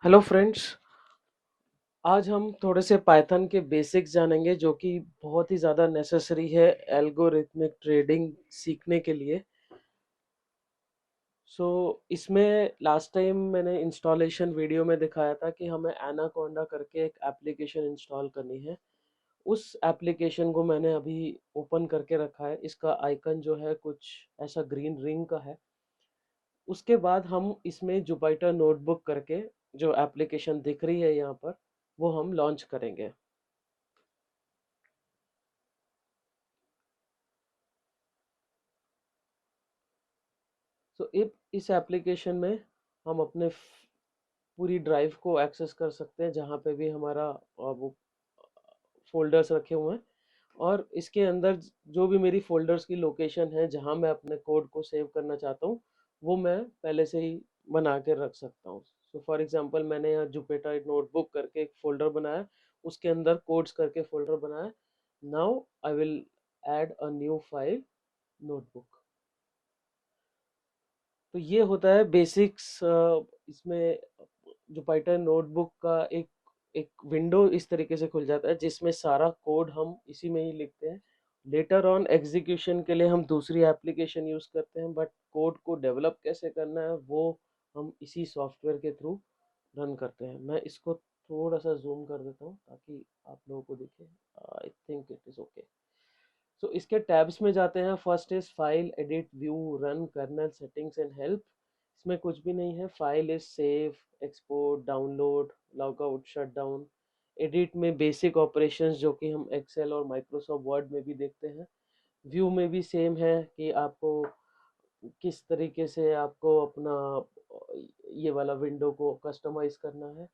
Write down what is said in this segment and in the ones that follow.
Hello friends. आज हम थोड़े से पाइथन के बेसिक्स जानेंगे जो कि बहुत ही ज़्यादा नेसेसरी है एल्गोरिथमिक ट्रेडिंग सीखने के लिए। सो इसमें लास्ट टाइम मैंने इंस्टॉलेशन वीडियो में दिखाया था कि हमें एनाकोंडा करके एक एप्लीकेशन इंस्टॉल करनी है। उस एप्लीकेशन को मैंने अभी ओपन करके रखा है। इसका आइकन जो है कुछ ऐसा ग्रीन रिंग का है। उसके बाद हम इसमें जुपिटर नोटबुक करके जो एप्लीकेशन दिख रही है यहाँ पर वो हम लॉन्च करेंगे। सो इस एप्लीकेशन में हम अपने पूरी ड्राइव को एक्सेस कर सकते हैं जहाँ पे भी हमारा वो फोल्डर्स रखे हुए हैं। और इसके अंदर जो भी मेरी फोल्डर्स की लोकेशन है जहाँ मैं अपने कोड को सेव करना चाहता हूँ वो मैं पहले से ही बना के रख सकता हूँ। सो फॉर एग्जांपल मैंने यहाँ जुपिटर नोटबुक करके एक फोल्डर बनाया, उसके अंदर कोड्स करके फोल्डर बनाया। Now I will add a new file notebook. तो ये होता है बेसिक्स। इसमें जो पाइथन नोटबुक का एक एक विंडो इस तरीके से खुल जाता है जिसमें सारा कोड हम इसी में ही लिखते हैं। लेटर ऑन एग्जीक्यूशन के लिए हम दूसरी एप्लीकेशन यूज़ करते हैं, बट कोड को डेवलप कैसे करना है वो हम इसी सॉफ्टवेयर के थ्रू रन करते हैं। मैं इसको थोड़ा सा जूम कर देता हूँ ताकि आप लोगों को दिखे। I think it is okay. So इसके टैब्स में जाते हैं। First is file, edit, view, run, kernel, settings and help. इसमें कुछ भी नहीं है। File is save, export, download, logout, shut down. Edit में बेसिक ऑपरेशंस जो कि हम एक्सेल और माइक्रोसॉफ्ट वर्ड में भी देखते हैं। व्यू में भी सेम है कि आपको किस तरीके से आपको अपना ये वाला विंडो को कस्टमाइज करना है।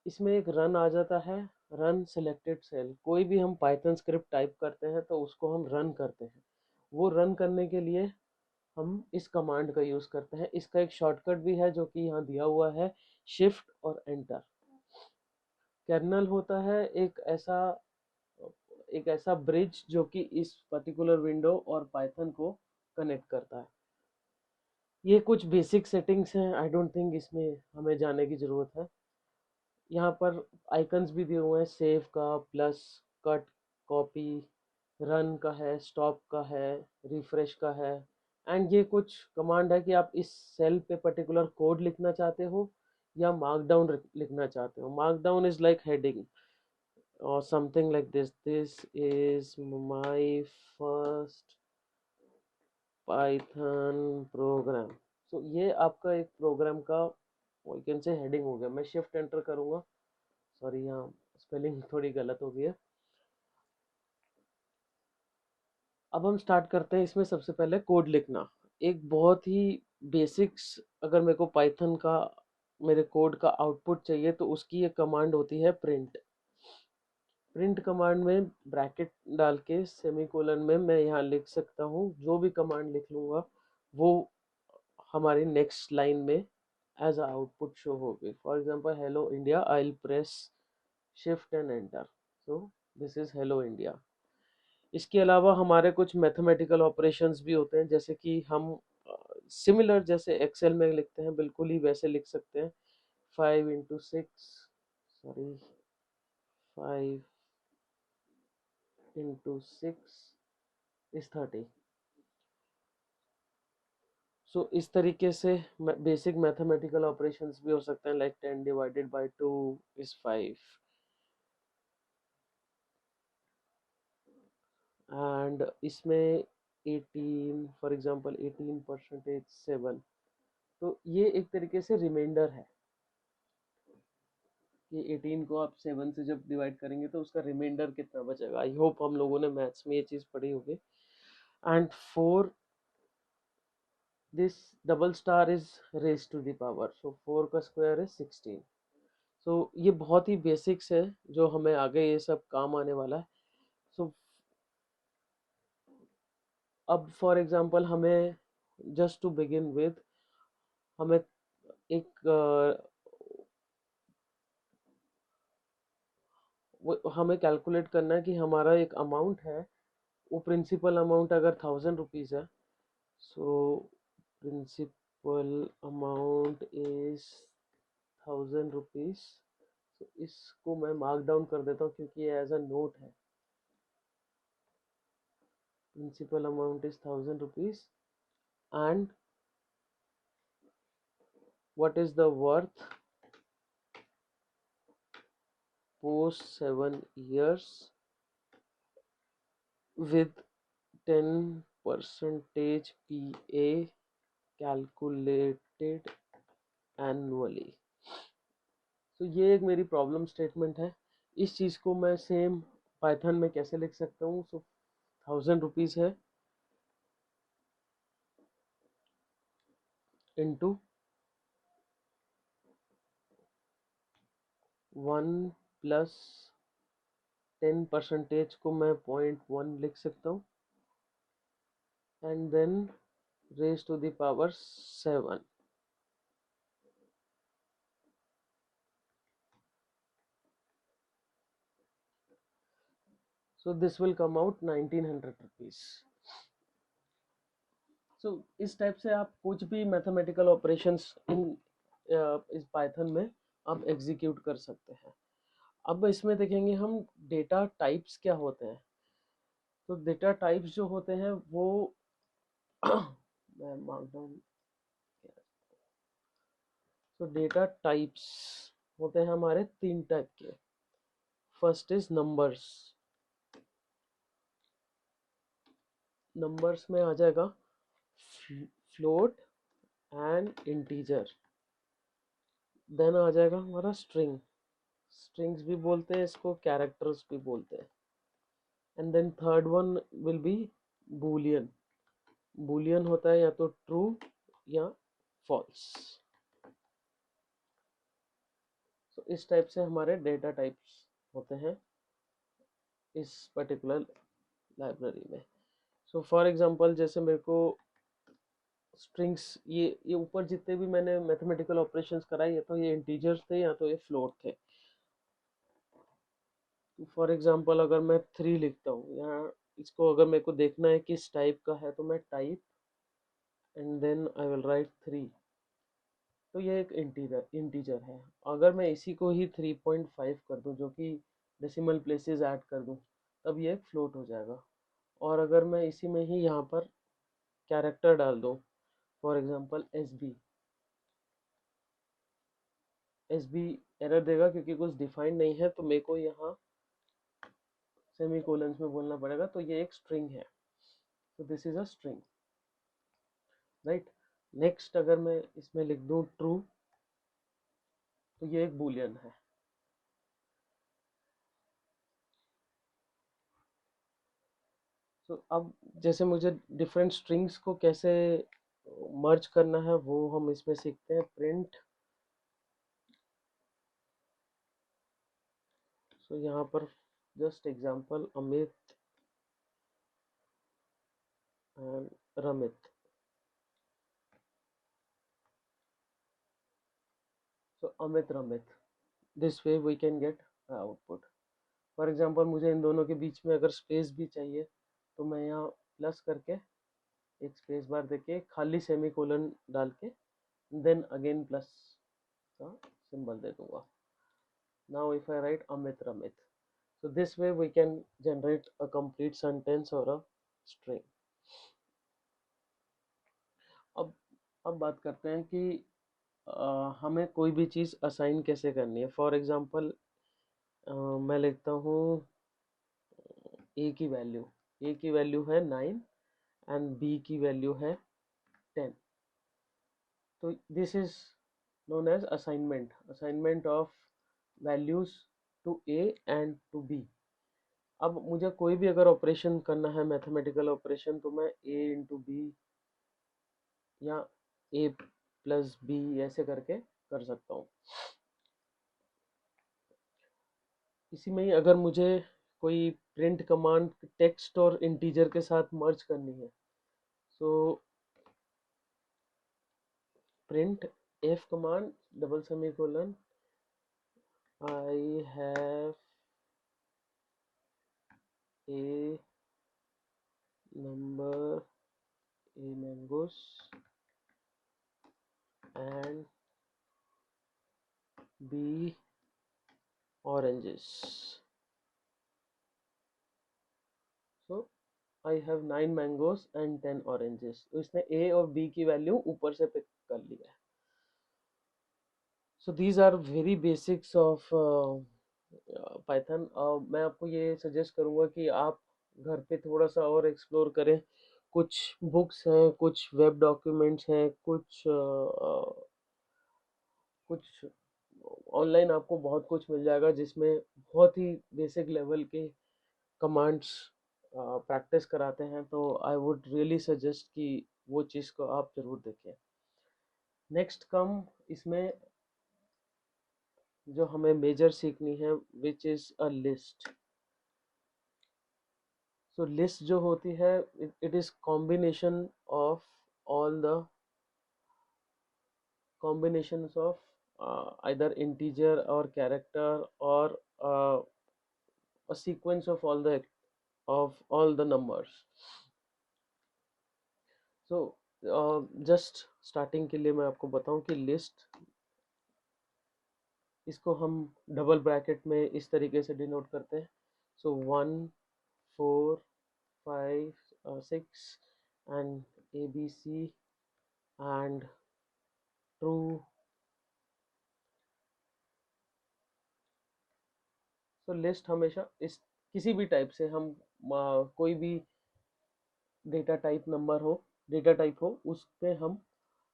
इसमें एक रन आ जाता है। रन सिलेक्टेड सेल, कोई भी हम पाइथन स्क्रिप्ट टाइप करते हैं तो उसको हम रन करते हैं। वो रन करने के लिए हम इस कमांड का यूज़ करते हैं। इसका एक शॉर्टकट भी है जो कि यहाँ दिया हुआ है, शिफ्ट और एंटर। कर्नल होता है एक ऐसा ब्रिज जो कि इस पर्टिकुलर विंडो और पाइथन को कनेक्ट करता है। ये कुछ बेसिक सेटिंग्स हैं, आई डोंट थिंक इसमें हमें जाने की ज़रूरत है। यहाँ पर आइकन्स भी दिए हुए हैं, सेव का, प्लस, कट, कॉपी, रन का है, स्टॉप का है, रिफ्रेश का है। एंड ये कुछ कमांड है कि आप इस सेल पे पर्टिकुलर कोड लिखना चाहते हो या मार्कडाउन लिखना चाहते हो। मार्कडाउन इज लाइक हेडिंग और something like this is my first Python program. So ये आपका एक प्रोग्राम का वो कैन से हेडिंग हो गया। मैं शिफ्ट एंटर करूंगा। सॉरी, यहाँ स्पेलिंग थोड़ी गलत हो गई है। अब हम स्टार्ट करते हैं। इसमें सबसे पहले कोड लिखना, एक बहुत ही बेसिक्स। अगर मेरे को पाइथन का मेरे कोड का आउटपुट चाहिए तो उसकी एक कमांड होती है प्रिंट। प्रिंट कमांड में ब्रैकेट डाल के सेमीकोलन में मैं यहाँ लिख सकता हूँ। जो भी कमांड लिख लूँगा वो हमारी नेक्स्ट लाइन में एज अ आउटपुट शो होगी। For example hello India, I will press shift and enter. So this is hello India. इसके अलावा हमारे कुछ मैथमेटिकल ऑपरेशंस भी होते हैं, जैसे कि हम सिमिलर जैसे एक्सेल में लिखते हैं बिल्कुल ही वैसे लिख सकते हैं। 5 into 6, सॉरी, 5 into 6 is 30। सो इस तरीके से बेसिक मैथमेटिकल ऑपरेशंस भी हो सकते हैं, like 10 divided by 2 is 5। And इसमें 18, फॉर एग्जांपल 18% 7। तो ये एक तरीके से रिमाइंडर है कि 18 को आप 7 से जब डिवाइड करेंगे तो उसका रिमाइंडर कितना बचेगा। आई होप हम लोगों ने मैथ्स में ये चीज़ पढ़ी होगी। And 4, this double star is raise to the power, so 4 का स्क्वायर इज 16। सो ये बहुत ही बेसिक्स है जो हमें आगे ये सब काम आने वाला है। सो अब फॉर एग्जांपल हमें जस्ट टू बिगिन विद हमें एक हमें कैलकुलेट करना है कि हमारा एक अमाउंट है। वो प्रिंसिपल अमाउंट अगर 1000 रुपीज़ है, so principal amount is 1000 rupees. तो इसको मैं मार्क डाउन कर देता हूँ क्योंकि ये एज अ नोट है। Principal amount is 1000 rupees and what is the worth post 7 years with 10 percentage PA calculated annually। तो ये एक मेरी प्रॉब्लम स्टेटमेंट है। इस चीज़ को मैं सेम पाइथन में कैसे लिख सकता हूँ? सो 1000 रुपीज़ है इंटू 1 + 10% को मैं 0.1 लिख सकता हूँ and then raise to the power 7। So this will come out 1900 rupees। So इस टाइप से आप कुछ भी मैथमेटिकल ऑपरेशंस इन इस पाइथन में आप एग्जीक्यूट कर सकते हैं। अब इसमें देखेंगे हम डेटा टाइप्स क्या होते हैं। तो डेटा टाइप्स जो होते हैं वो मैं मार्कडाउन। तो डेटा टाइप्स होते हैं हमारे 3 टाइप के। First is numbers. नंबर्स में आ जाएगा फ्लोट एंड इंटीजर। देन आ जाएगा हमारा स्ट्रिंग। स्ट्रिंग्स भी बोलते हैं इसको, कैरेक्टर्स भी बोलते हैं। And then third one will be Boolean. Boolean होता है या तो ट्रू या फॉल्स। तो इस टाइप से हमारे डेटा टाइप्स होते हैं इस पर्टिकुलर लाइब्रेरी में। सो फॉर एग्जांपल जैसे मेरे को स्ट्रिंग्स, ये ऊपर जितने भी मैंने मैथमेटिकल ऑपरेशंस कराए या तो ये इंटीजर्स थे या तो ये फ्लोट थे। फॉर एग्जांपल अगर मैं 3 लिखता हूँ यहाँ, इसको अगर मेरे को देखना है किस टाइप का है तो मैं type and then I will write 3। तो ये एक इंटीजर है। अगर मैं इसी को ही 3.5 कर दूं जो कि डेसिमल प्लेसेस ऐड कर दूं तब ये एक फ्लोट हो जाएगा। और अगर मैं इसी में ही यहाँ पर कैरेक्टर डाल दूं, for example S B error देगा क्योंकि कुछ डिफाइंड नहीं है, तो मेरे को यहाँ सेमी कोलन्स में बोलना पड़ेगा। तो ये एक स्ट्रिंग है। तो this is a string, right. Next अगर मैं इसमें लिख दूं ट्रू तो ये एक बूलियन है। तो अब जैसे मुझे डिफरेंट स्ट्रिंग्स को कैसे मर्ज करना है वो हम इसमें सीखते हैं। प्रिंट, सो यहाँ पर just example Amit and Ramit. So Amit Ramit, this way we can get output. For example मुझे इन दोनों के बीच में अगर स्पेस भी चाहिए तो मैं यहाँ प्लस करके एक स्पेस बार देके खाली सेमी कोलन डाल के देन अगेन प्लस का सिंबल दे दूंगा। Now if I right Amit Ramit, so this way we can generate a complete sentence or a string। अब अब बात करते हैं कि हमें कोई भी चीज़ असाइन कैसे करनी है। फॉर एग्जांपल मैं लिखता हूँ ए की वैल्यू है 9 एंड बी की वैल्यू है 10। तो this is known as assignment of values to A and to B. अब मुझे कोई भी अगर ऑपरेशन करना है मैथमेटिकल ऑपरेशन तो मैं ए इंटू बी या ए प्लस बी ऐसे करके कर सकता हूँ। इसी में ही अगर मुझे कोई प्रिंट कमांड टेक्स्ट और इंटीजर के साथ मर्ज करनी है, so print F command double semicolon I have a number A mangoes and B oranges. So I have 9 mangoes and 10 oranges. तो इसने A और B की वैल्यू ऊपर से पिक कर लिया है. So these are very basics of Python. मैं आपको ये सजेस्ट करूँगा कि आप घर पे थोड़ा सा और एक्सप्लोर करें. कुछ बुक्स हैं, कुछ वेब डॉक्यूमेंट्स हैं, कुछ ऑनलाइन आपको बहुत कुछ मिल जाएगा जिसमें बहुत ही बेसिक लेवल के कमांड्स प्रैक्टिस कराते हैं. तो आई वुड रियली सजेस्ट कि वो चीज़ को आप ज़रूर देखें. नेक्स्ट कम इसमें जो हमें मेजर सीखनी है, which is a list. So list जो होती है, it is combination of all the combinations of either integer or character or a sequence of all the numbers. So just starting के लिए मैं आपको बताऊं कि लिस्ट, इसको हम डबल ब्रैकेट में इस तरीके से डिनोट करते हैं. सो 1 4 5 6 and ABC and true. So list हमेशा इस किसी भी टाइप से हम कोई भी डेटा टाइप नंबर हो, डेटा टाइप हो, उस पे हम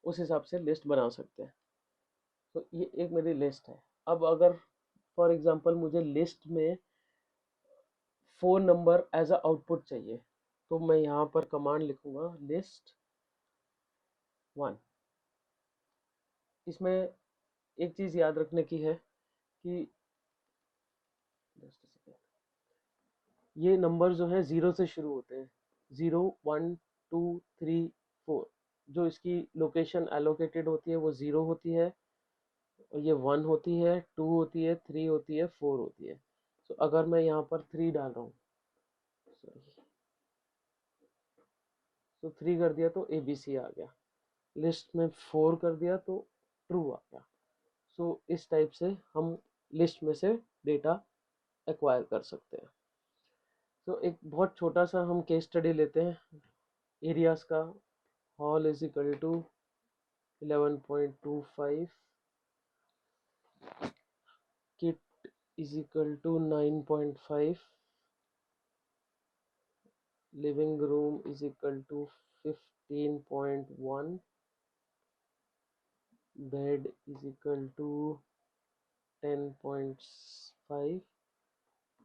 उस हिसाब से लिस्ट बना सकते हैं. तो ये एक मेरी लिस्ट है. अब अगर फॉर एग्जांपल मुझे लिस्ट में 4 नंबर एज अ आउटपुट चाहिए, तो मैं यहाँ पर कमांड लिखूंगा लिस्ट 1. इसमें एक चीज़ याद रखने की है कि ये नंबर जो है ज़ीरो से शुरू होते हैं. 0 1 2 3 4. जो इसकी लोकेशन एलोकेटेड होती है वो 0 होती है, और ये 1 होती है, 2 होती है, 3 होती है, 4 होती है. तो अगर मैं यहाँ पर 3 डाल रहा हूँ, सॉरी, तो 3 कर दिया तो ABC आ गया. लिस्ट में 4 कर दिया तो ट्रू आ गया. सो इस टाइप से हम लिस्ट में से डेटा एक्वायर कर सकते हैं. तो एक बहुत छोटा सा हम केस स्टडी लेते हैं एरियाज का. Hall is equal to 11.25, kit is equal to 9.5, living room is equal to 15.1, bed is equal to 10.5,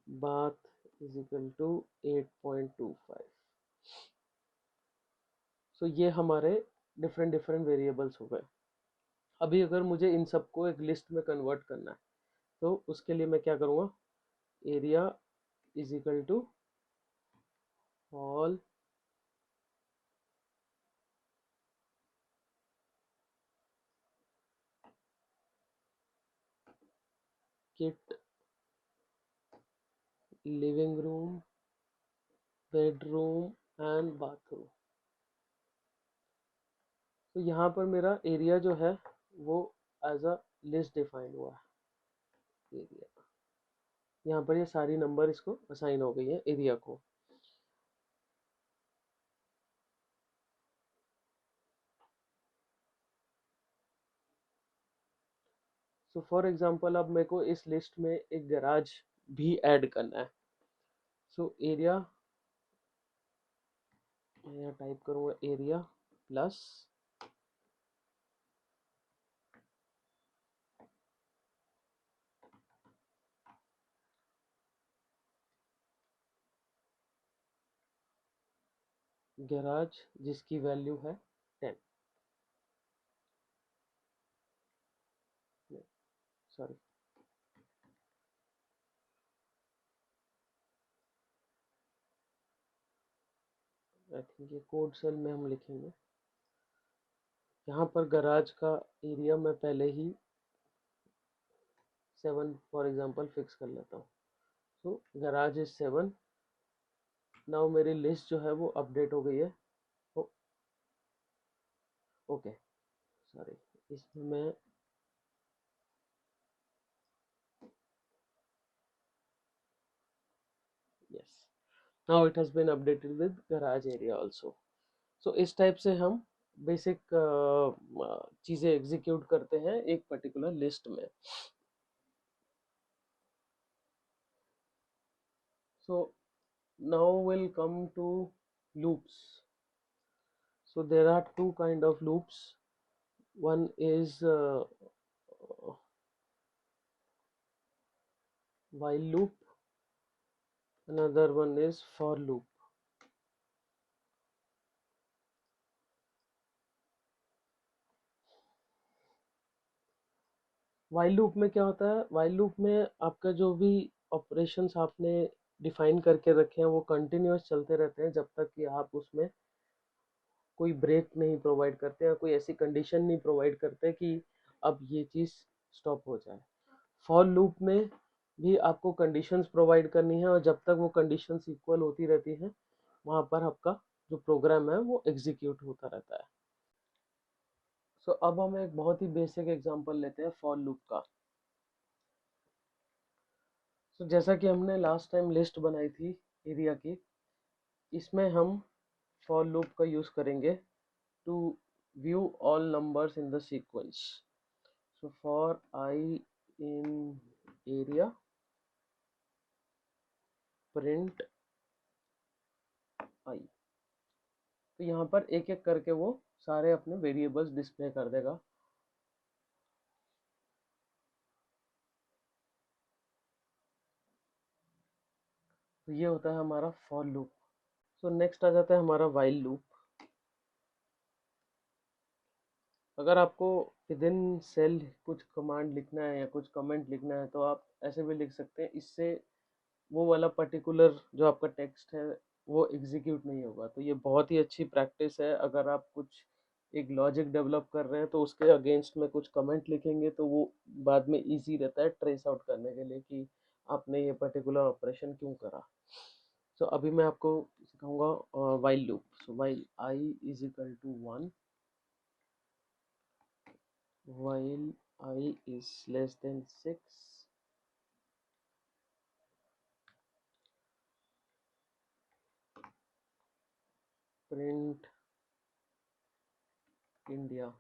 bath is equal to 8.25. सो ये हमारे डिफरेंट डिफरेंट वेरिएबल्स हो गए. अभी अगर मुझे इन सबको एक लिस्ट में कन्वर्ट करना है, तो उसके लिए मैं क्या करूँगा, area is equal to hall kit living room bedroom and bathroom. तो यहाँ पर मेरा एरिया जो है वो एज अ लिस्ट डिफाइन हुआ है. एरिया, यहाँ पर ये सारी नंबर इसको असाइन हो गई है एरिया को. सो फॉर एग्जांपल अब मेरे को इस लिस्ट में एक गैराज भी ऐड करना है. सो एरिया, मैं यहाँ टाइप करूँगा एरिया प्लस गैराज जिसकी वैल्यू है 10, सॉरी, आई थिंक ये कोड सेल में हम लिखेंगे. यहाँ पर गैराज का एरिया मैं पहले ही 7 फॉर एग्जांपल फिक्स कर लेता हूँ. सो गैराज इज 7. नाउ मेरी लिस्ट जो है वो अपडेट हो गई है. ओके, सॉरी, इसमें मैं now it has been updated with garage area also. So इस टाइप से हम बेसिक चीज़ें एग्जीक्यूट करते हैं एक पर्टिकुलर लिस्ट में। So now will come to loops. So there are two kind of loops. One is while loop, another one is for loop. while loop में क्या होता है, while loop में आपका जो भी ऑपरेशंस आपने डिफाइन करके रखे हैं वो कंटिन्यूअस चलते रहते हैं जब तक कि आप उसमें कोई ब्रेक नहीं प्रोवाइड करते या कोई ऐसी कंडीशन नहीं प्रोवाइड करते कि अब ये चीज़ स्टॉप हो जाए। फॉर लूप में भी आपको कंडीशंस प्रोवाइड करनी है और जब तक वो कंडीशंस इक्वल होती रहती हैं वहाँ पर आपका जो प्रोग्राम है वो एग्जीक्यूट होता रहता है। सो अब हम एक बहुत ही बेसिक एग्जांपल लेते हैं फॉर लूप का। सो जैसा कि हमने लास्ट टाइम लिस्ट बनाई थी एरिया की, इसमें हम फॉर लूप का यूज़ करेंगे to view all numbers in the sequence. So for I in area, print I। तो यहाँ पर एक एक करके वो सारे अपने वेरिएबल्स डिस्प्ले कर देगा। तो ये होता है हमारा फॉर लूप। सो नेक्स्ट आ जाता है हमारा वाइल लूप। अगर आपको विद इन सेल कुछ कमांड लिखना है या कुछ कमेंट लिखना है तो आप ऐसे भी लिख सकते हैं, इससे वो वाला पर्टिकुलर जो आपका टेक्स्ट है वो एग्जीक्यूट नहीं होगा। तो ये बहुत ही अच्छी प्रैक्टिस है। अगर आप कुछ एक लॉजिक डेवलप कर रहे हैं तो उसके अगेंस्ट में कुछ कमेंट लिखेंगे तो वो बाद में इजी रहता है ट्रेस आउट करने के लिए कि आपने ये पर्टिकुलर ऑपरेशन क्यों करा। सो अभी मैं आपको सिखाऊंगा while loop. So while I is equal to 1, while I is less than 6, print India.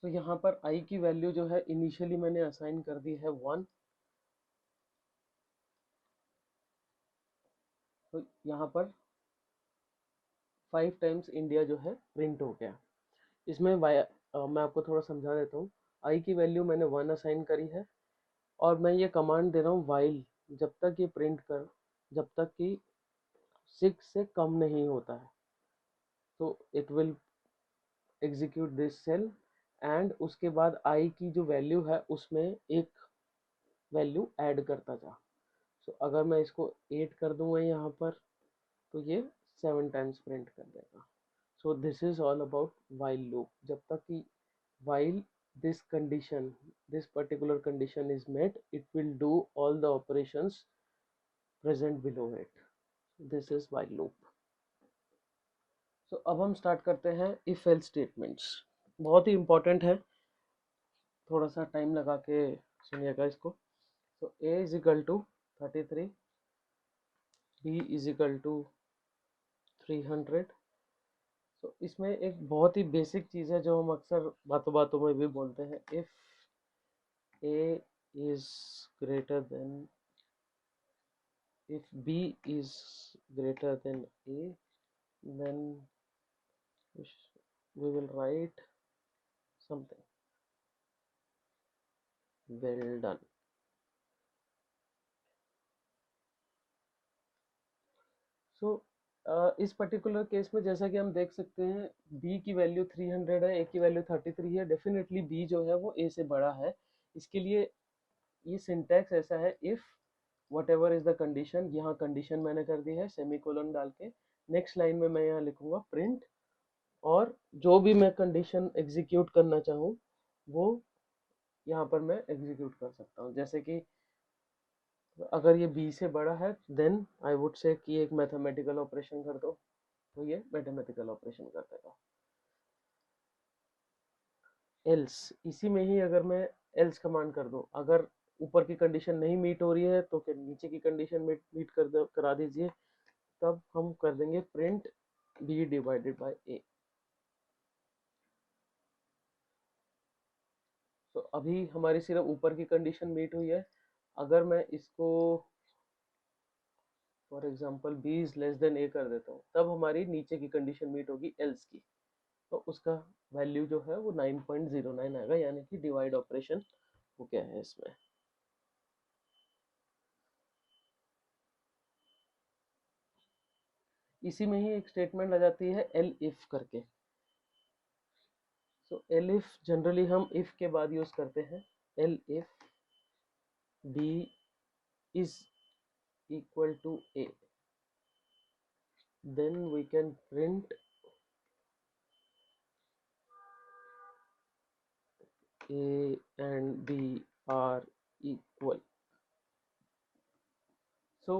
तो यहाँ पर i की वैल्यू जो है इनिशियली मैंने असाइन कर दी है 1। तो यहाँ पर 5 टाइम्स इंडिया जो है प्रिंट हो गया। इसमें मैं आपको थोड़ा समझा देता हूँ। i की वैल्यू मैंने 1 असाइन करी है और मैं ये कमांड दे रहा हूँ वाइल, जब तक ये प्रिंट कर, जब तक कि 6 से कम नहीं होता है तो it will execute this cell. And उसके बाद i की जो वैल्यू है उसमें एक वैल्यू ऐड करता जा। सो अगर मैं इसको 8 कर दूंगा यहाँ पर तो ये 7 टाइम्स प्रिंट कर देगा। So this is all about while loop. जब तक कि while this condition, this particular condition is met, it will do all the operations present below it. This is while loop. So अब हम start करते हैं if else statements। बहुत ही important है, थोड़ा सा टाइम लगा के सुनिएगा इसको। so a is equal to 33, b is equal to 300। so इसमें एक बहुत ही बेसिक चीज़ है जो हम अक्सर बातों बातों में भी बोलते हैं, if a is greater than, if b is greater than a, then we will write something, well done। सो इस पर्टिकुलर केस में जैसा कि हम देख सकते हैं b की वैल्यू 300 है, a की वैल्यू 33 है। डेफिनेटली b जो है वो a से बड़ा है। इसके लिए ये सिंटैक्स ऐसा है, if what ever is the condition, यहाँ कंडीशन मैंने कर दी है सेमी कोलन डाल के। नेक्स्ट लाइन में मैं यहाँ लिखूंगा प्रिंट, और जो भी मैं कंडीशन एग्जीक्यूट करना चाहूँ वो यहाँ पर मैं एग्जीक्यूट कर सकता हूँ। जैसे कि अगर ये b से बड़ा है देन आई वुड से कि एक मैथमेटिकल ऑपरेशन कर दो, तो ये मैथमेटिकल ऑपरेशन कर देगा। एल्स, इसी में ही अगर मैं एल्स कमांड कर दूं, अगर ऊपर की कंडीशन नहीं मीट हो रही है तो फिर नीचे की कंडीशन मीट करा दीजिए, तब हम कर देंगे प्रिंट बी डिवाइडेड बाय ए। तो अभी हमारी सिर्फ ऊपर की कंडीशन मीट हुई है। अगर मैं इसको for example B is less than A कर देता हूँ, तब हमारी नीचे की कंडीशन मीट होगी एल्स की, तो उसका वैल्यू जो है वो 9.09 आएगा, यानी कि डिवाइड ऑपरेशन हो गया है इसमें। इसी में ही एक स्टेटमेंट आ जाती है एल इफ करके। सो एल इफ जनरली हम इफ के बाद यूज करते हैं। Elif B is equal to A, then we can print A and B are equal. So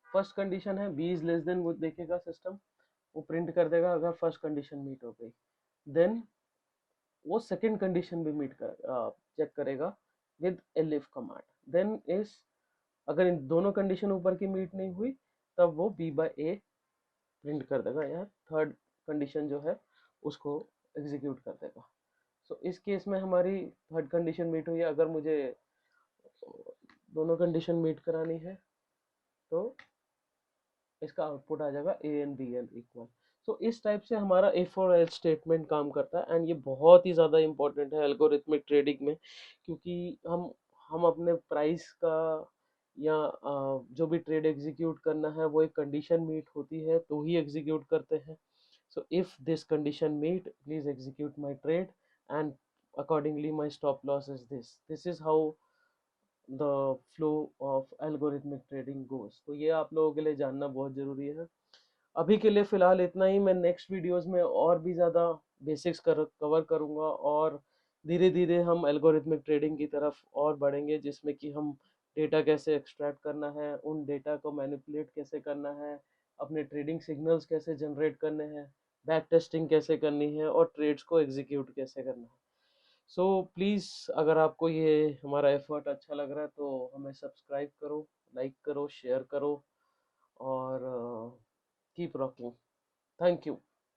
first condition है बी इज लेस देन, वो देखेगा system, वो प्रिंट कर देगा अगर फर्स्ट कंडीशन मीट हो गई। देन वो सेकंड कंडीशन भी मीट कर चेक करेगा विद एलिफ कमांड। देन इस अगर इन दोनों कंडीशन ऊपर की मीट नहीं हुई, तब वो बी बाय ए प्रिंट कर देगा, या थर्ड कंडीशन जो है उसको एग्जीक्यूट कर देगा। सो इस केस में हमारी थर्ड कंडीशन मीट हुई है। अगर मुझे दोनों कंडीशन मीट करानी है तो इसका आउटपुट आ जाएगा A and B and equal. So इस टाइप से हमारा इफ और एल्स स्टेटमेंट काम करता है, एंड ये बहुत ही ज़्यादा इंपॉर्टेंट है एल्गोरिथमिक ट्रेडिंग में, क्योंकि हम अपने प्राइस का या जो भी ट्रेड एग्जीक्यूट करना है वो एक कंडीशन मीट होती है तो ही एग्जीक्यूट करते हैं। So if this condition meet, please execute my trade, and accordingly my stop loss is this is how the flow of algorithmic trading goes। तो ये आप लोगों के लिए जानना बहुत ज़रूरी है। अभी के लिए फ़िलहाल इतना ही। मैं नेक्स्ट वीडियोस में और भी ज़्यादा बेसिक्स कवर करूँगा, और धीरे धीरे हम एल्गोरिथमिक ट्रेडिंग की तरफ और बढ़ेंगे, जिसमें कि हम डेटा कैसे एक्सट्रैक्ट करना है, उन डेटा को मैनिपुलेट कैसे करना है, अपने ट्रेडिंग सिग्नल्स कैसे जनरेट करने हैं, बैक टेस्टिंग कैसे करनी है, और ट्रेड्स को एग्जीक्यूट कैसे करना है। सो प्लीज़, अगर आपको ये हमारा एफर्ट अच्छा लग रहा है तो हमें सब्सक्राइब करो, लाइक करो, शेयर करो, और कीप रॉकिंग। Thank you.